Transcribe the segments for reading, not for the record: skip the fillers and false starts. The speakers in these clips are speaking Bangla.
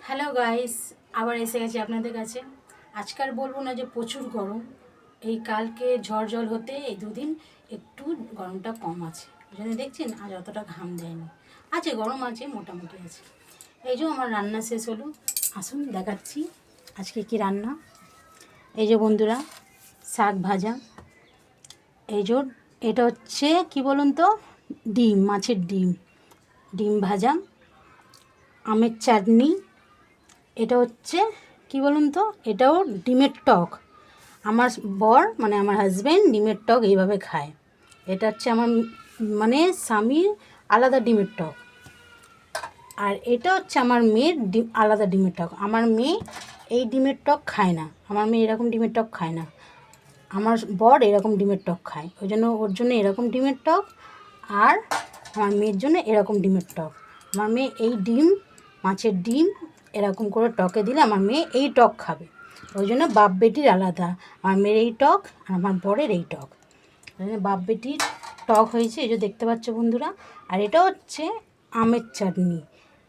হ্যালো গাইস, আবার এসে গেছি আপনাদের কাছে। আজকাল বলবো না যে প্রচুর গরম। এই কালকে ঝড় জল হতে এই দুদিন একটু গরমটা কম আছে। ওই জন্য দেখছেন আজ অতটা ঘাম দেয়নি। আছে গরম আছে, মোটামুটি আছে। এই যে আমার রান্না শেষ হলো, আসুন দেখাচ্ছি আজকে কি রান্না। এই যে বন্ধুরা, শাক ভাজা। এই যে এটা হচ্ছে কি বলুন তো, ডিম, মাছের ডিম, ডিম ভাজা, আমের চাটনি। এটা হচ্ছে কি বলুন তো, এটাও ডিমের টক। আমার বর মানে আমার হাজব্যান্ড ডিমের টক এইভাবে খায়। এটা হচ্ছে আমার মানে স্বামীর আলাদা ডিমের টক। আর এটা হচ্ছে আমার মেয়ের ডিম, আলাদা ডিমের টক। আমার মেয়ে এই ডিমের টক খায় না, আমার মেয়ে এরকম ডিমের টক খায় না। আমার বর এরকম ডিমের টক খায়, ওই জন্য ওর জন্য এরকম ডিমের টক, আর আমার মেয়ের জন্য এরকম ডিমের টক। আমার মেয়ে এই ডিম, মাছের ডিম এরকম করে টকে দিলে আমার মেয়ে এই টক খাবে। ওই জন্য বাপ বেটির আলাদা, আমার মেয়ের এই টক আর আমার বরের এই টক। ওই জন্য বাপ বেটির টক হয়েছে, এই যে দেখতে পাচ্ছ বন্ধুরা। আর এটা হচ্ছে আমের চাটনি।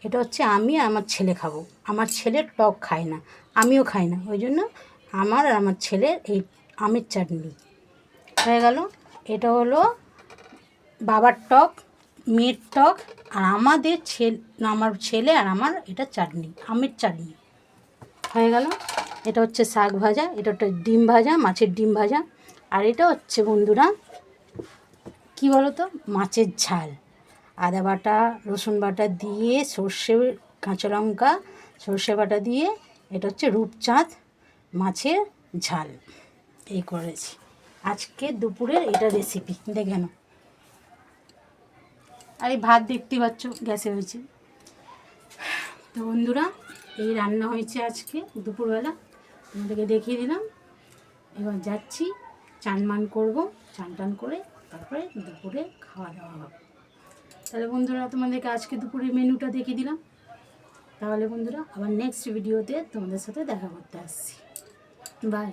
এটা হচ্ছে আমি আর আমার ছেলে খাবো। আমার ছেলের টক খায় না, আমিও খাই না, ওই জন্য আমার আর আমার ছেলের এই আমের চাটনি হয়ে গেল। এটা হলো বাবার টক, মেয়ের টক, আর আমাদের আমার ছেলে আর আমার এটা চাটনি, আমের চাটনি হয়ে গেল। এটা হচ্ছে শাক ভাজা, এটা হচ্ছে ডিম ভাজা, মাছের ডিম ভাজা। আর এটা হচ্ছে বন্ধুরা কি বলো তো, মাছের ঝাল, আদা বাটা রসুন বাটা দিয়ে, সর্ষে, কাঁচা লঙ্কা, সর্ষে বাটা দিয়ে, এটা হচ্ছে রূপচাঁদ মাছের ঝাল। এই করেছি আজকে দুপুরের এটা রেসিপি, দেখে নাও। আর এই ভাত দেখতে পাচ্ছ গ্যাসে হয়েছে। তো বন্ধুরা, এই রান্না হয়েছে আজকে দুপুরবেলা, তোমাদেরকে দেখিয়ে দিলাম। এবার যাচ্ছি চান মান করবো, চান টান করে তারপরে দুপুরে খাওয়া দাওয়া হবে। তাহলে বন্ধুরা, তোমাদেরকে আজকে দুপুরের মেনুটা দেখিয়ে দিলাম। তাহলে বন্ধুরা, আবার নেক্সট ভিডিওতে তোমাদের সাথে দেখা করতে আসছি। বাই।